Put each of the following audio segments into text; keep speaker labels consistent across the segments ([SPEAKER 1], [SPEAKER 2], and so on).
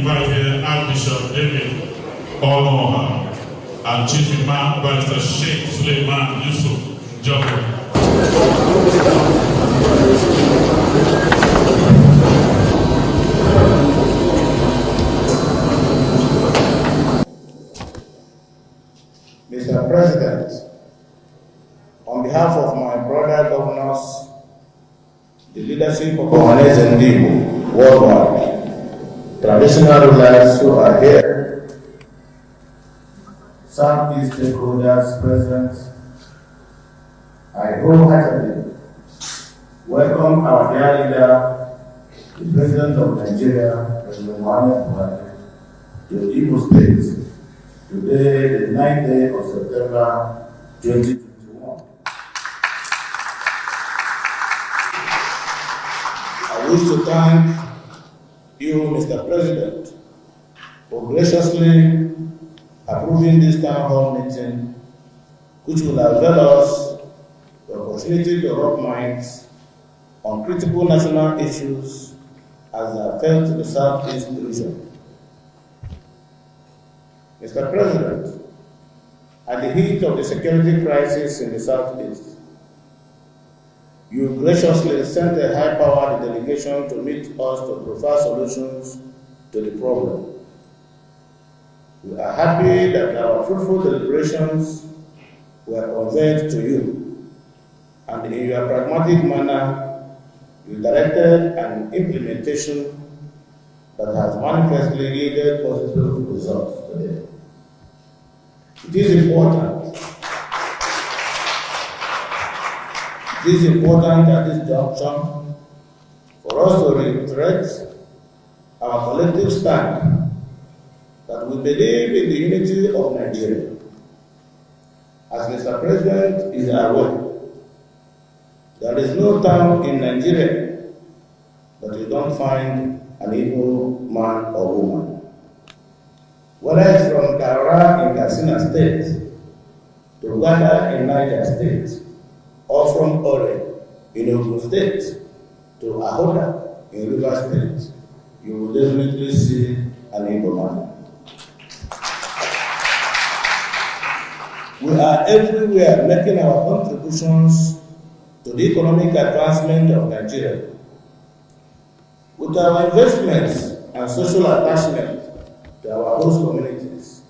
[SPEAKER 1] invite here Archbishop David Omoha and Chief Imam Barrister Sheikh Suleiman Yusuf Jabo.
[SPEAKER 2] Mr. President, on behalf of my brother governors, the leadership of Owerri and Imo worldwide, traditional rulers who are here, Southeast stakeholders present, I wholeheartedly welcome our dear leader, the President of Nigeria, President Muhammad Buhari, to Imo State, today, the 9th day of September 2021. I wish to thank you, Mr. President, for graciously approving this town hall meeting, which will avail us the opportunity to rub minds on critical national issues as they affect the Southeast region. Mr. President, at the heat of the security crisis in the Southeast, you graciously sent a high-powered delegation to meet us to provide solutions to the problem. We are happy that our fruitful deliberations were conveyed to you, and in your pragmatic manner, you directed an implementation that has manifestly yielded positive results today. It is important at this junction for us to reiterate our collective stand that we believe in the unity of Nigeria. As Mr. President is aware, there is no town in Nigeria that you don't find an Igbo man or woman. Whether it's from Daura in Katsina State, to Uganda in Niger State, or from Owerri in Ogun State, to Ahoda in River State, you will definitely see an Igbo man. We are everywhere making our contributions to the economic advancement of Nigeria. With our investments and social attachment to our host communities,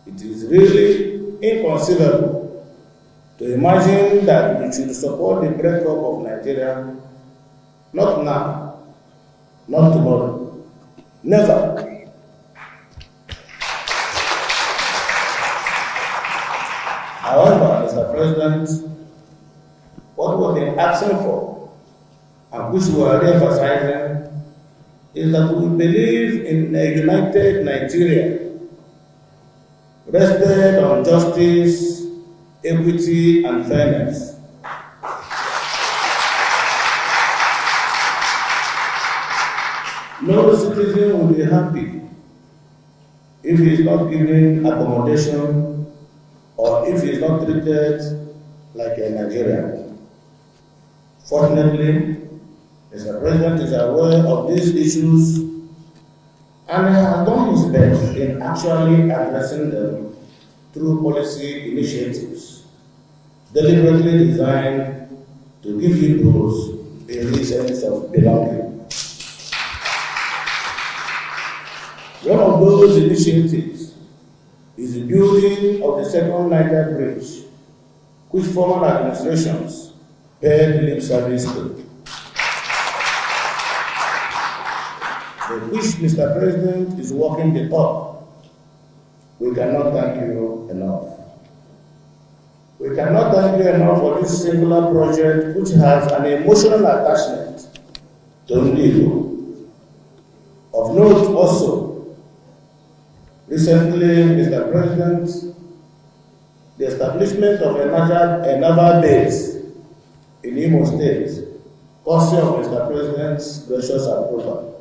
[SPEAKER 2] it is really inconceivable to imagine that we should support the breakup of Nigeria, not now, not tomorrow, never. However, Mr. President, what we have been asking for, and which we are re-emphasizing, is that we believe in a united Nigeria, rested on justice, equity, and fairness. No citizen will be happy if he is not given accommodation or if he is not treated like a Nigerian. Fortunately, Mr. President is aware of these issues and has done his best in actually addressing them through policy initiatives deliberately designed to give you those a sense of belonging. One of those initiatives is the building of the second Niger Bridge, which former administrations paid lip service to. Which Mr. President is working the talk. We cannot thank you enough. We cannot thank you enough for this singular project which has an emotional attachment to Ndigo. Of note also, recently, Mr. President, the establishment of a naval base in Imo State, courtesy of Mr. President's gracious approval.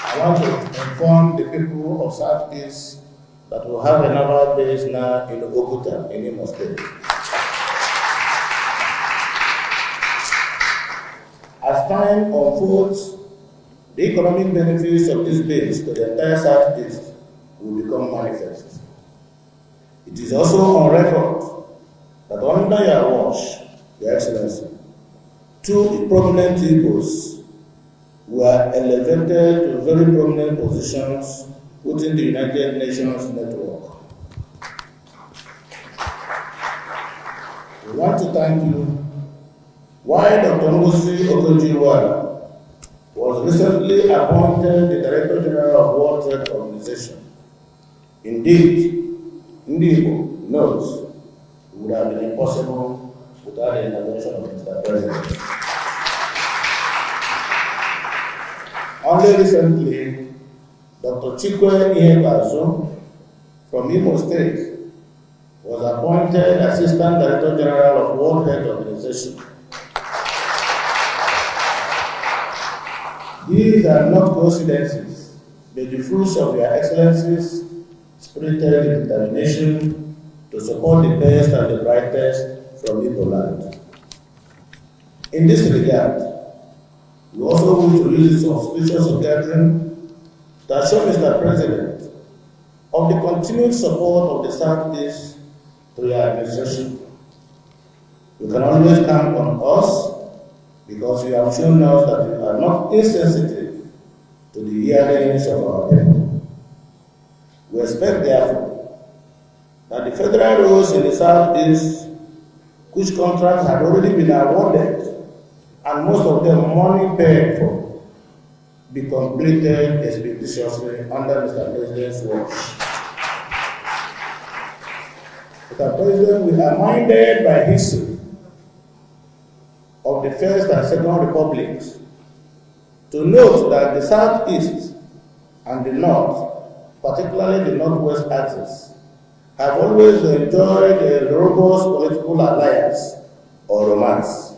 [SPEAKER 2] I want to inform the people of Southeast that we have a naval base now in Oguta, in Imo State. As time unfolds, the economic benefits of this base to the entire Southeast will become manifest. It is also on record that under your watch, Your Excellency, 2 prominent Igbos were elevated to very prominent positions within the United Nations network. We want to thank you. Why Dr. Imo State was recently appointed the Director General of World Trade Organization. Indeed, Ndibo knows it would have been impossible without the intervention of Mr. President. Only recently, Dr. Chikwe Ihebazo from Imo State was appointed Assistant Director General of World Trade Organization. These are not coincidences, but the fruits of Your Excellency's spirited determination to support the best and the brightest from Igbo land. In this regard, we also want to use this auspicious occasion to assure Mr. President of the continued support of the Southeast to your administration. You can always count on us because you have shown us that you are not insensitive to the yearnings of our people. We expect, therefore, that the federal roads in the Southeast, which contracts had already been awarded, and most of them money paid for, be completed expeditiously under Mr. President's watch. Mr. President, we are minded by history of the First and Second Republics to note that the Southeast and the North, particularly the Northwest axis, have always enjoyed a robust political alliance or romance.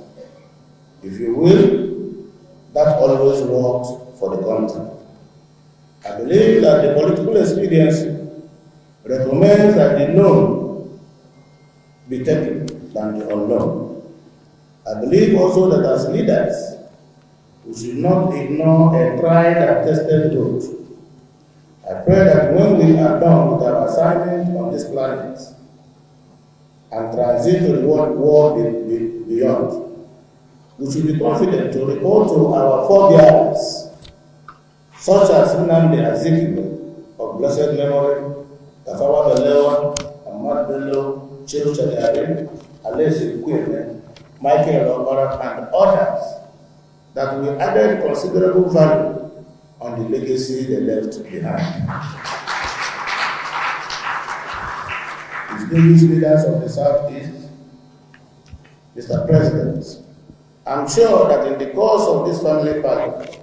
[SPEAKER 2] If you will, that always worked for the country. I believe that the political expediency recommends that the known be taken than the unknown. I believe also that as leaders, we should not ignore a tried and tested road. I pray that when we are done with our assignment on this planet and transit to the world beyond, we should be confident to report to our forebears, such as Nnamdi Azikiwe of blessed memory, Tafawa Balewa, Ahmad Bello, Cheru Chagari, Alesi Kweme, Michael Obara, and others, that we added considerable value on the legacy they left behind. Distinguished leaders of the Southeast, Mr. President, I'm sure that in the course of this family party,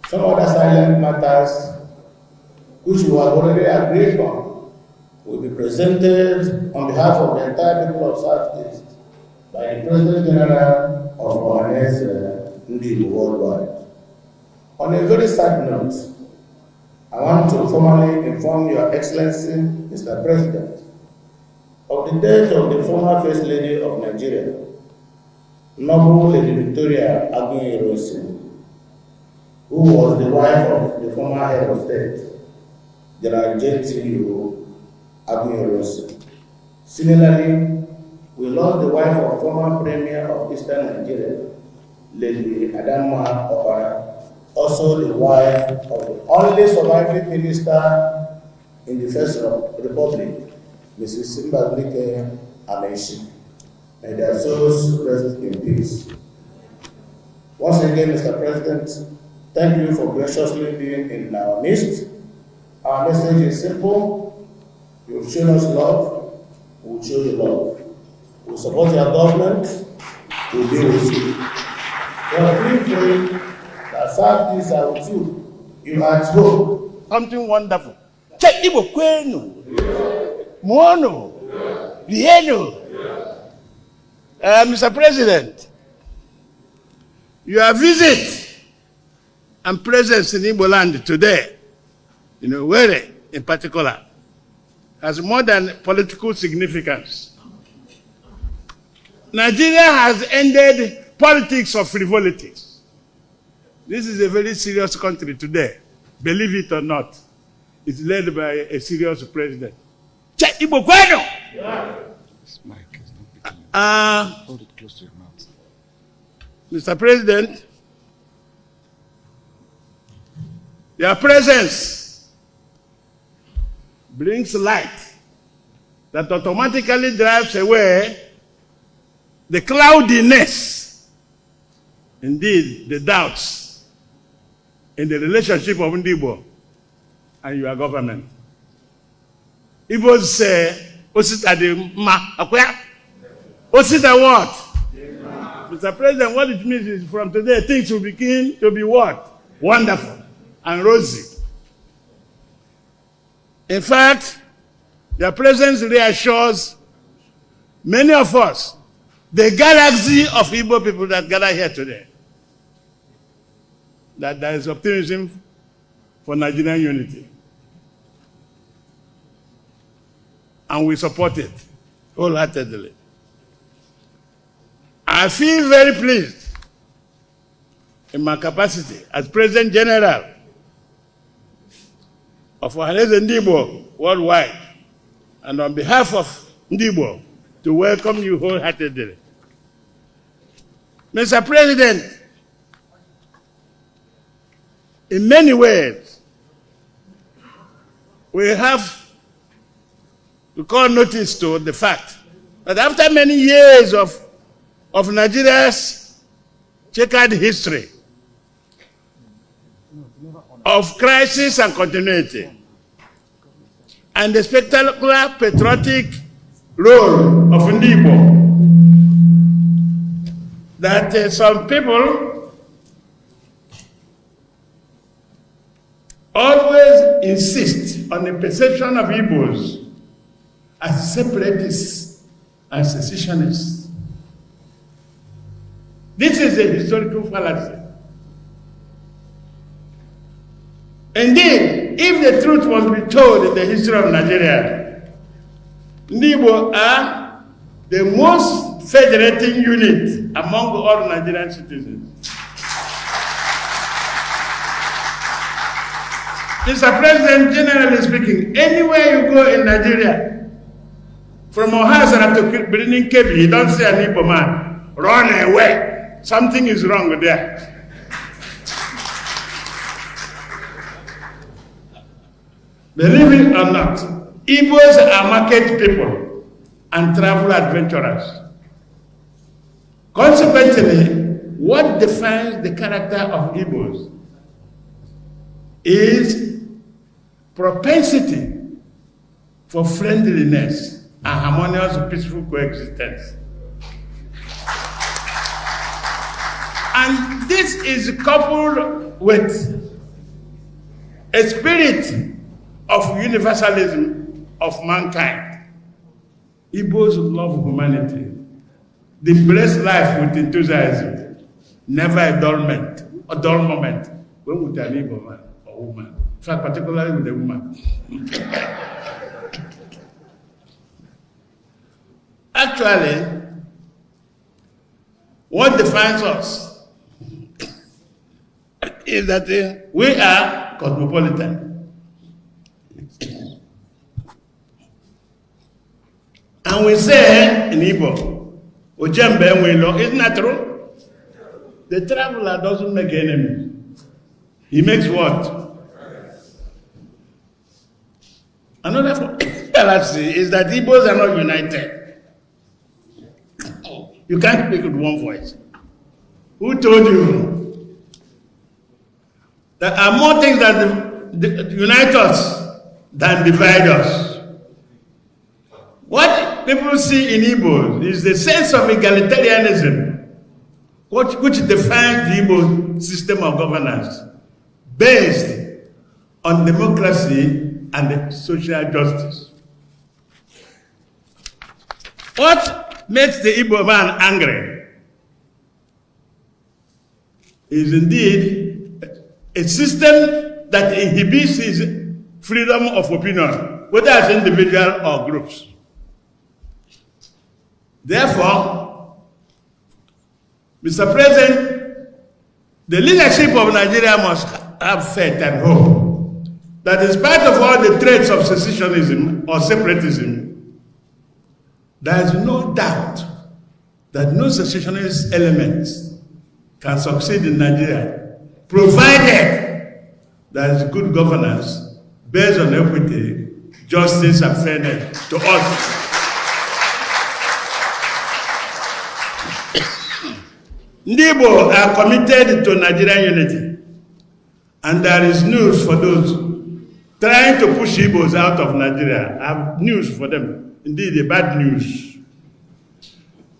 [SPEAKER 2] some other silent matters which we have already agreed on will be presented on behalf of the entire people of Southeast by the President General of ONS Ndibo worldwide. On a very sad note, I want to formally inform Your Excellency, Mr. President, of the death of the former First Lady of Nigeria, Noble Lady Victoria Aguiyi-Ironsi, who was the wife of the former head of state, General J.T.U. Aguiyi-Ironsi. Similarly, we lost the wife of former Premier of Eastern Nigeria, Lady Adamma Okara, also the wife of the only surviving minister in the First Republic, Mrs. Simbagbeke Amaechi. May their souls rest in peace. Once again, Mr. President, thank you for graciously being in our midst. Our message is simple. You've shown us love, we'll show you love. We'll support your government, we'll be with you. Feel free that Southeast are with you. You are at home.
[SPEAKER 3] Something wonderful. Check Igbo kwenu. Muono. Lieno. Mr. President, your visit and presence in Igbo land today, Owerri in particular, has more than political significance. Nigeria has ended politics of frivolities. This is a very serious country today. Believe it or not. It's led by a serious president. Check Igbo Kwano!
[SPEAKER 4] This mic is not picking up. Hold it close to your mouth.
[SPEAKER 3] Mr. President, your presence brings light that automatically drives away the cloudiness, indeed the doubts in the relationship of Igbo and your government. Igbos say, Osita de ma, akwya? Osita what? Mr. President, what it means is from today, things will begin to be what? Wonderful and rosy. In fact, your presence reassures many of us, the galaxy of Igbo people that gather here today, that there is optimism for Nigerian unity. And we support it wholeheartedly. I feel very pleased in my capacity as President General of Ohaneze Ndigbo worldwide, and on behalf of Ndigbo, to welcome you wholeheartedly. Mr. President, in many ways, we have to call notice to the fact that after many years of Nigeria's checkered history of crisis and continuity, and the spectacular patriotic role of Ndigbo, that some people always insist on the perception of Igbos as separatists and secessionists. This is a historical fallacy. Indeed, if the truth was to be told in the history of Nigeria, Ndigbo are the most federating unit among all Nigerian citizens. Mr. President, generally speaking, anywhere you go in Nigeria, from Ohasana to Birnin Kebbi, you don't see an Igbo man, run away. Something is wrong there. Believe it or not, Igbos are market people and travel adventurers. Consequently, what defines the character of Igbos is propensity for friendliness and harmonious, peaceful coexistence. And this is coupled with a spirit of universalism of mankind. Igbos love humanity. They embrace life with enthusiasm, never a dull moment when with an Igbo man or woman. In fact, particularly with a woman. Actually, what defines us is that we are cosmopolitan. And we say in Igbo, Ojembe Nwelo, isn't that true? The traveler doesn't make enemies. He makes what? Another fallacy is that Igbos are not united. You can't speak with one voice. Who told you? There are more things that unite us than divide us. What people see in Igbo is the sense of egalitarianism, which defines the Igbo system of governance, based on democracy and social justice. What makes the Igbo man angry is indeed a system that inhibits his freedom of opinion, whether as individual or groups. Therefore, Mr. President, The leadership of Nigeria must have faith and hope that in spite of all the traits of secessionism or separatism, there is no doubt that no secessionist elements can succeed in Nigeria, provided there is good governance based on equity, justice, and fairness to all. Igbo are committed to Nigerian unity, and there is news for those trying to push Igbos out of Nigeria. I have news for them, indeed a bad news.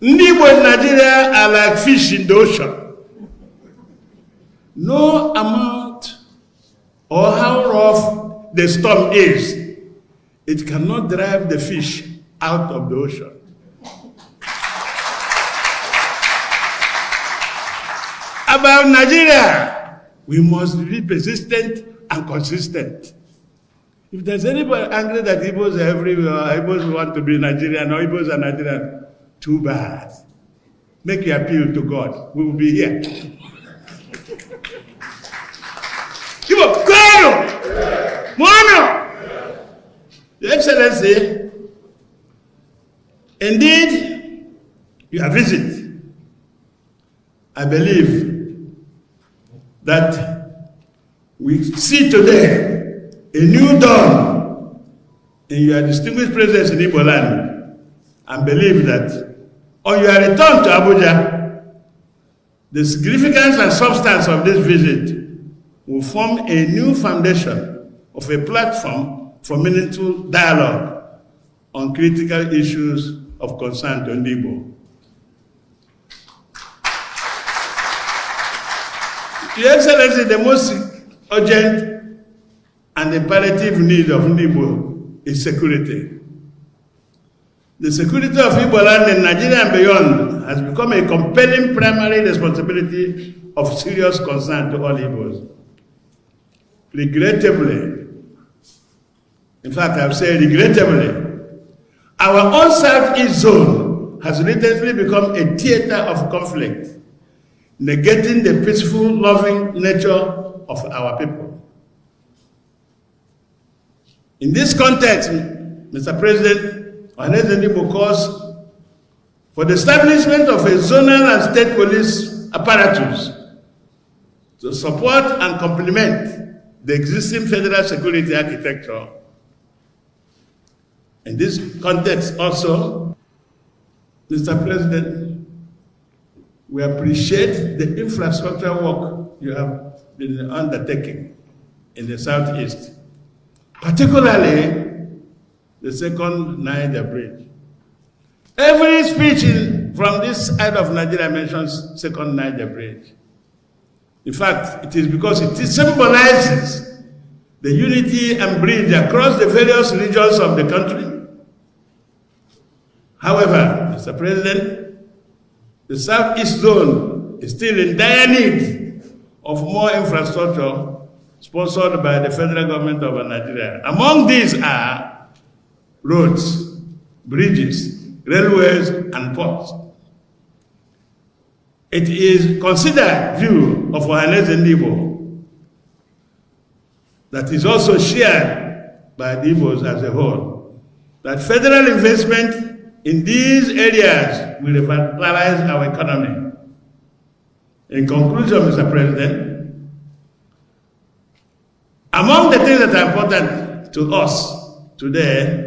[SPEAKER 3] Igbo in Nigeria are like fish in the ocean. No amount or how rough the storm is, it cannot drive the fish out of the ocean. About Nigeria, we must be persistent and consistent. If there's anybody angry that Igbos are everywhere, Igbos want to be Nigerian, or Igbos are Nigerian, too bad. Make your appeal to God. We will be here. Your Excellency, indeed, your visit, I believe that we see today a new dawn in your distinguished presence in Igbo land, and believe that on your return to Abuja, the significance and substance of this visit will form a new foundation of a platform for meaningful dialogue on critical issues of concern to Igbo. Your Excellency, the most urgent and imperative need of Igbo is security. The security of Igbo land in Nigeria and beyond has become a compelling primary responsibility of serious concern to all Igbos. Regrettably, in fact, I've said regrettably, our own Southeast zone has recently become a theater of conflict, negating the peaceful, loving nature of our people. In this context, Mr. President, Muhammad Buhari calls for the establishment of a zonal and state police apparatus to support and complement the existing federal security architecture. In this context also, Mr. President, we appreciate the infrastructure work you have been undertaking in the Southeast, particularly the second Niger Bridge. Every speech from this side of Nigeria mentions second Niger Bridge. In fact, it is because it symbolizes the unity and bridge across the various regions of the country. However, Mr. President, the Southeast zone is still in dire need of more infrastructure sponsored by the federal government of Nigeria. Among these are roads, bridges, railways, and ports. It is considered view of Ohanes and Igbo that is also shared by the Igbos as a whole, that federal investment in these areas will revitalize our economy. In conclusion, Mr. President, among the things that are important to us today,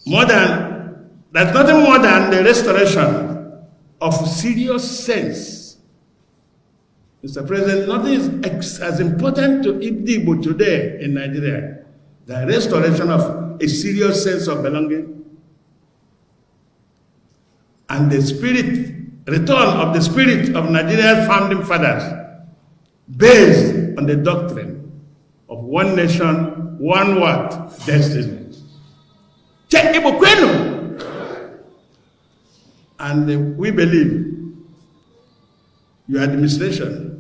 [SPEAKER 3] there's nothing more than the restoration of serious sense. Mr. President, nothing is as important to Igbo today in Nigeria, the restoration of a serious sense of belonging and the return of the spirit of Nigeria's founding fathers based on the doctrine of one nation, one word, destiny. And we believe your administration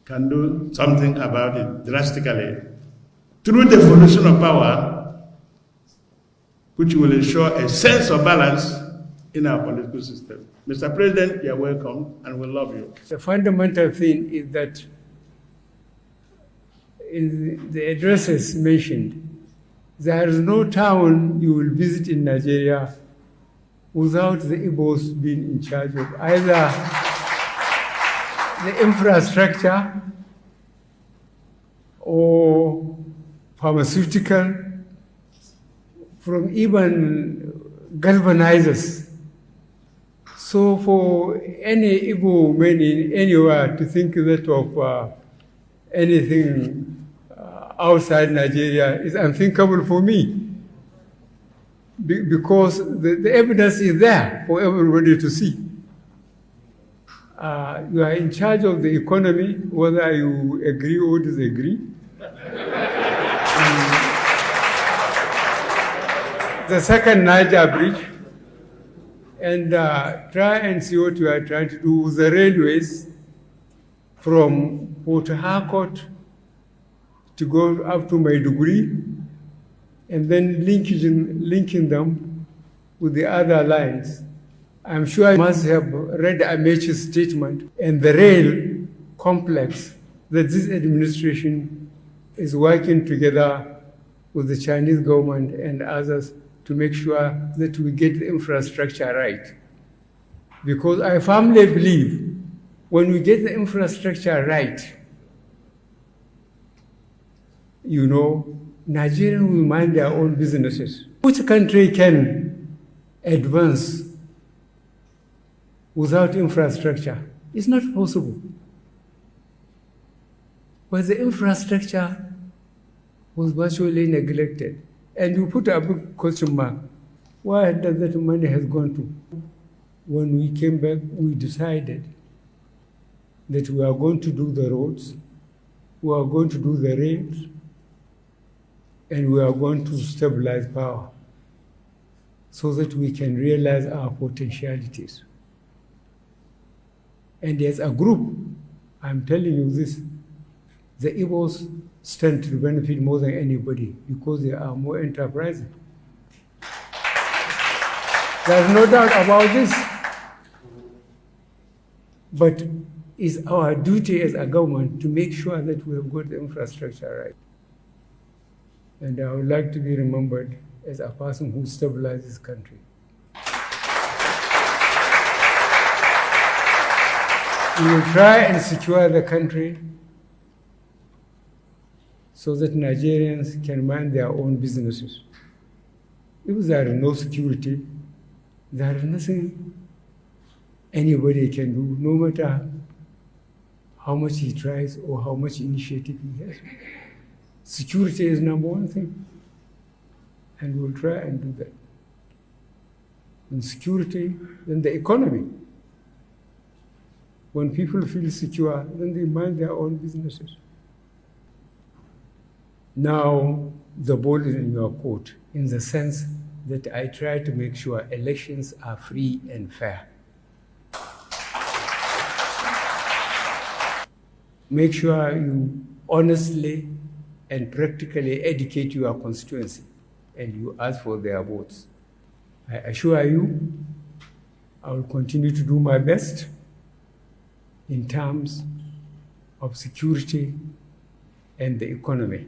[SPEAKER 3] can do something about it drastically through the evolution of power, which will ensure a sense of balance in our political system. Mr. President, you're welcome and we love you.
[SPEAKER 5] The fundamental thing is that in the addresses mentioned, there is no town you will visit in Nigeria without the Igbos being in charge of either the infrastructure or pharmaceutical, from even galvanizers. So for any Igbo man anywhere to think that of anything outside Nigeria is unthinkable for me, because the evidence is there for everybody to see. You are in charge of the economy, whether you agree or disagree. The second Niger bridge, and try and see what you are trying to do with the railways from Port Harcourt to go up to Maiduguri, and then linking them with the other lines. I'm sure you must have read Amechi's statement and the rail complex that this administration is working together with the Chinese government and others to make sure that we get the infrastructure right. Because I firmly believe when we get the infrastructure right, you know, Nigerians will mind their own businesses. Which country can advance without infrastructure? It's not possible. But the infrastructure was virtually neglected. And you put a big question mark. Where does that money has gone to? When we came back, we decided that we are going to do the roads, we are going to do the rails, and we are going to stabilize power so that we can realize our potentialities. And as a group, I'm telling you this, the Igbos stand to benefit more than anybody because they are more enterprising. There's no doubt about this. But it's our duty as a government to make sure that we have got the infrastructure right. And I would like to be remembered as a person who stabilized this country. We will try and secure the country so that Nigerians can mind their own businesses. If there is no security, there is nothing anybody can do, no matter how much he tries or how much initiative he has. Security is number one thing, and we'll try and do that. And security, then the economy. When people feel secure, then they mind their own businesses. Now, the ball is in your court, in the sense that I try to make sure elections are free and fair. Make sure you honestly and practically educate your constituency, and you ask for their votes. I assure you, I will continue to do my best in terms of security and the economy.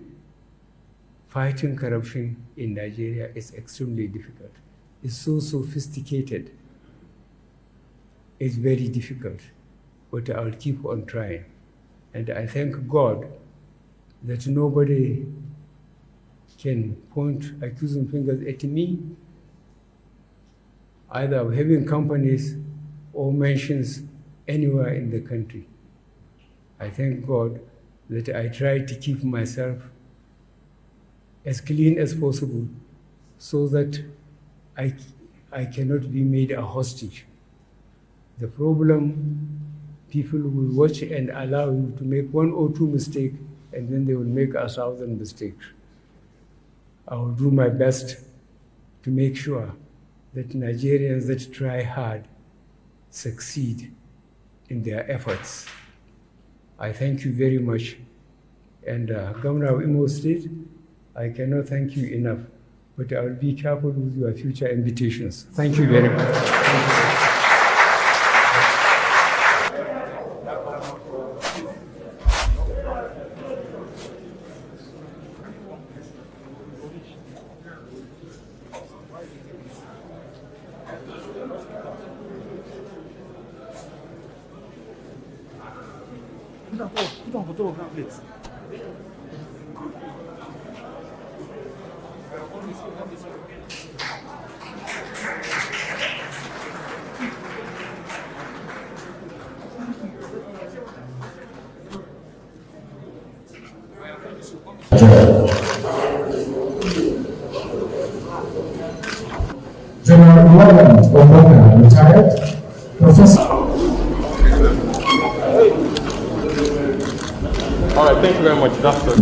[SPEAKER 5] Fighting corruption in Nigeria is extremely difficult. It's so sophisticated. It's very difficult, but I'll keep on trying. And I thank God that nobody can point accusing fingers at me, either of having companies or mentions anywhere in the country. I thank God that I try to keep myself as clean as possible so that I cannot be made a hostage. The problem, people will watch and allow you to make one or two mistakes, and then they will make 1,000 mistakes. I will do my best to make sure that Nigerians that try hard succeed in their efforts. I thank you very much. And Governor of Imo State, I cannot thank you enough, but I will be careful with your future invitations. Thank you very much.
[SPEAKER 3] Put on photo now, please.
[SPEAKER 6] General Muhammad Buhari, retired. Professor.
[SPEAKER 7] All right, thank you very much, Doctor.